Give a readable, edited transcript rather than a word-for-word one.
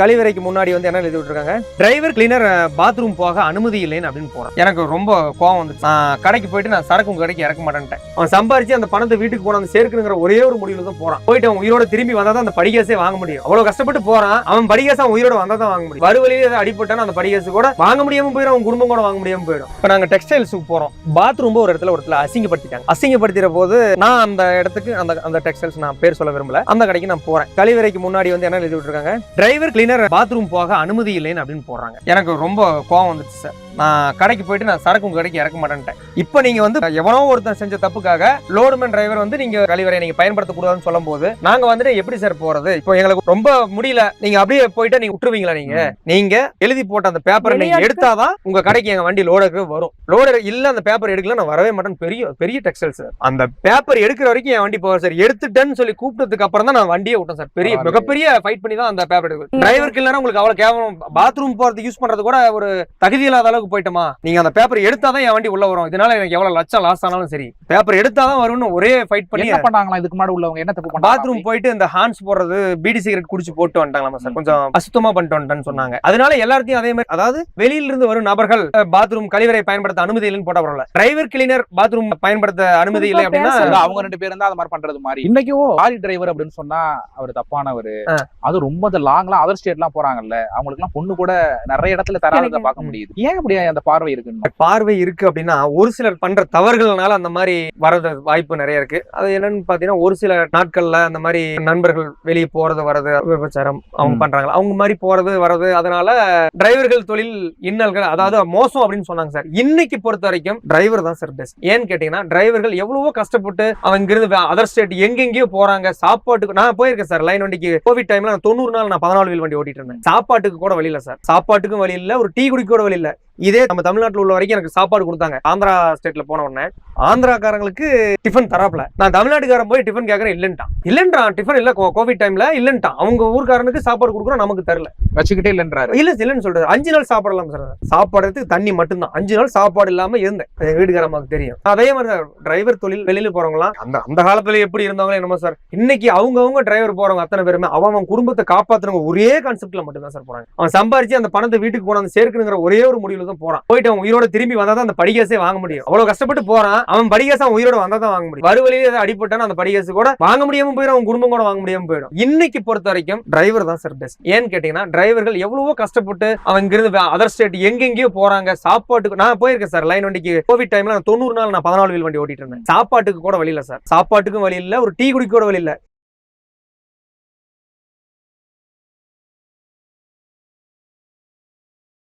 கழிவறைக்கு முன்னாடி வந்து என்ன எழுதி விட்டுருக்காங்க, டிரைவர் கிளீனர் பாத்ரூம் போக அனுமதி இல்லைன்னு அப்படின்னு போறான். எனக்கு ரொம்ப கோவம் வந்து கடைக்கு போயிட்டு நான் சரக்கு உங்க கடைக்கு இறக்க மாட்டேன்ட்டேன். அவன் சம்பாரிச்சு அந்த பணத்தை வீட்டுக்கு போன அந்த சேர்க்கணுங்கிற ஒரே ஒரு முடிவுல தான் போறான். போயிட்டு அவன் உயிரோட திரும்பி வந்தா தான் அந்த படிகாசே வாங்க முடியும். அவ்வளவு கஷ்டப்பட்டு போறான். அவன் படிகாசை உயிரோட வந்தா தான் வாங்க முடியும். வறுவலியே அடிப்பட்டான அந்த படிகாசு கூட வாங்க முடியாம போயிடும், அவன் குடும்பம் கூட வாங்க முடியாம போயிடும். இப்ப நாங்க டெக்ஸ்டைல்ஸுக்கு போறோம். பாத்ரூம் ஒரு இடத்துல அசிங்கப்படுத்திட்டாங்க. அசிங்கப்படுத்திற போது நான் அந்த இடத்துக்கு அந்த டெக்ஸ்டைல்ஸ் நான் பேர் சொல்ல விரும்பல, அந்த கடைக்கு நான் போறேன். கழிவறைக்கு முன்னாடி வந்து என்ன எழுதி விட்டுருக்காங்க, டிரைவர் கிளீனர் பாத்ரூம் போக அனுமதி இல்லைன்னு அப்படின்னு போடுறாங்க. எனக்கு ரொம்ப கோவம் வந்துச்சு சார். நான் கடைக்கு போயிட்டு நான் சரக்கு உங்க கடைக்கு இறக்க மாட்டேன்ட்டேன். இப்போ நீங்க வந்து எவனோ ஒருத்தன் செஞ்ச தப்புக்காக லோடுமேன் டிரைவர் வந்து நீங்க கழிவறை நீங்க பயன்படுத்தக்கூடாதுன்னு சொல்லும் போது நாங்க வந்துட்டு எப்படி சார் போறது? இப்போ எங்களுக்கு ரொம்ப முடியல, நீங்க அப்படியே போயிட்டு நீங்க விட்டுருவீங்களா? நீங்க எழுதி போட்ட அந்த பேப்பரை நீங்க எடுத்தாதான் உங்க கடைக்கு எங்க வண்டி லோடுக்கு வரும். லோடு இல்ல அந்த பேப்பர் எடுக்கல நான் வரவே மாட்டேன். பெரிய டெக்ஸ்டைல் சார். அந்த பேப்பர் எடுக்கிற வரைக்கும் என் வண்டி போவார் சார். எடுத்துட்டேன்னு சொல்லி கூப்பிட்டதுக்கு அப்புறம் தான் நான் வண்டியை விட்டேன் சார். மிகப்பெரிய ஃபைட் பண்ணி தான் அந்த பேப்பர் எடுக்கும். டிரைவருக்கு இல்லைன்னா உங்களுக்கு அவ்வளவு கேவலம். பாத்ரூம் போறது யூஸ் பண்றது கூட ஒரு தகுதி இல்லாத அளவுக்கு போயிட்டோமா? நீங்க அந்த பேப்பர் எடுத்தாதான் என் வண்டி உள்ள வரும். இதனால எனக்கு எவ்வளவு லட்சம் லாஸ் ஆனாலும் சரி, பேப்பர் எடுத்தாதான் வரும்னு ஒரே ஃபைட் பண்ணி என்ன பண்ணாங்களா? இதுக்கு முன்னாடி உள்ளவங்க என்ன தப்பு பண்ணாங்க? பாத்ரூம் போயிட்டு இந்த ஹான்ஸ் போடுறது, பீடி சிகரெட் குடிச்சு போட்டு வந்துட்டாங்களா சார், கொஞ்சம் அசுத்தமா பண்ணிட்டு வந்துட்டேன்னு சொன்னாங்க. அதனால எல்லாத்தையும் அதே மாதிரி, அதாவது வெளியில இருந்து வரும் நபர்கள் பாத்ரூம் கழிவறை பயன்படுத்த அனுமதி இல்லைன்னு போட்டா வரல, டிரைவர் கிளீனர் பாத்ரூம் பயன்படுத்த அனுமதி இல்லை அப்படின்னா அவங்க ரெண்டு பேரும் தான் அது மாதிரி பண்றது மாதிரி. இன்னைக்கும் லாரி டிரைவர் அப்படின்னு சொன்னா அவர் தப்பானவர். அது ரொம்ப லாங்லாம் அதர் ஸ்டேட் எல்லாம் போறாங்கல்ல, அவங்களுக்கு எல்லாம் பொண்ணு கூட நிறைய இடத்துல தராத பார்க்க முடியுது. ஏன் அப்படி அந்த பார்வை இருக்கு? பார்வை இருக்கு அப்படின்னா ஒரு சிலர் பண்ற தவறுகள்னால அந்த மாதிரி வரது வாய்ப்பு நிறைய இருக்கு. அது என்னன்னு பாத்தீங்கன்னா, ஒரு சில நாட்கள்ல அந்த மாதிரி நண்பர்கள் வெளியே போறது வரது, விபச்சாரம் அவங்க பண்றாங்களா, அவங்க மாதிரி போறது வரது, அதனால டிரைவர்கள் தொழில் இன்னல்கள், அதாவது மோசம் அப்படின்னு சொன்னாங்க சார். இன்னைக்கு பொறுத்த வரைக்கும் டிரைவர் தான் சார் பெஸ்ட். ஏன்னு கேட்டீங்கன்னா, டிரைவர்கள் எவ்வளவோ கஷ்டப்பட்டு அவங்க இருந்து அதர் ஸ்டேட் எங்கெங்கயோ போறாங்க. சாப்பாட்டுக்கு நான் போயிருக்கேன் சார். லைன் வண்டிக்கு கோவிட் டைம்ல 90 நாள் நான் 14 வீல் வண்டி ஓட்டிட்டு இருந்தேன். சாப்பாட்டுக்கு கூட வழி இல்ல சார். சாப்பாட்டுக்கும் வழி இல்ல, ஒரு டீ குடிக்க கூட வழி இல்ல. இதே நம்ம தமிழ்நாட்டில் உள்ள வரைக்கும் எனக்கு சாப்பாடு கொடுத்தாங்க. ஆந்திரா ஸ்டேட்ல போன உடனே ஆந்திராக்காரங்களுக்கு டிஃபன் தராப்ல, நான் தமிழ்நாட்டுக்காரன் போய் டிஃபன் கேட்கறேன், இல்லன்றான். டிஃபன் இல்ல, கோவிட் டைம்ல இல்லன்ட்டான். அவங்க ஊர்க்காரனுக்கு சாப்பாடு கொடுக்குறோம், நமக்கு தரல, வச்சுக்கிட்டே இல்லன்றாரு. இல்லன்னு சொல்றாரு. 5 நாள் சாப்பாடு இல்லாம சார், சாப்பாடுறதுக்கு தண்ணி மட்டும்தான். 5 நாள் சாப்பாடு இல்லாம இருந்தேன். எங்க வீட்டுக்காரமாக்கு தெரியும். அதே மாதிரி தான் டிரைவர் தொழில். வெளியில போறவங்களாம் அந்த காலத்துல எப்படி இருந்தாங்களோ என்னமோ சார், இன்னைக்கு அவங்க டிரைவர் போறவங்க அத்தனை பேருமே அவன் குடும்பத்தை காப்பாத்துறவங்க ஒரே கான்செப்ட்ல மட்டும் தான் சார் போறாங்க. அவன் சம்பாரிச்சு அந்த பணத்தை வீட்டுக்கு போன சேர்க்கணுங்கிற ஒரே ஒரு முடிவுல போறான். போயிட்டு அவன் உயிரோட திரும்பி வந்தாதான் அந்த படிகாசே வாங்க முடியும். அவ்வளவு கஷ்டப்பட்டு போறான். அவன் படிகாசை உயிரோட வந்தாதான் வாங்க முடியும். வறுவலியே அடிப்பட்டான அந்த படிகாசு கூட வாங்க முடியாம போயிடும், அவன் குடும்பம் கூட வாங்க முடியாம போயிடும். இன்னைக்கு பொறுத்த வரைக்கும் டிரைவர் தான் சார் பெஸ்ட். ஏன்னு கேட்டீங்கன்னா, டிரைவர்கள் எவ்வளவோ கஷ்டப்பட்டு அவங்க இருந்து அதர் ஸ்டேட் எங்கெங்கயோ போறாங்க. சாப்பாட்டுக்கு நான் போயிருக்கேன் சார். லைன் வண்டிக்கு கோவிட் டைம்ல 90 நாள் நான் 14 வீல் வண்டி ஓட்டிட்டு இருந்தேன். சாப்பாட்டுக்கு கூட வழி இல்ல சார். சாப்பாட்டுக்கும் வழி இல்ல, ஒரு டீ குடிக்க கூட வழி இல்ல.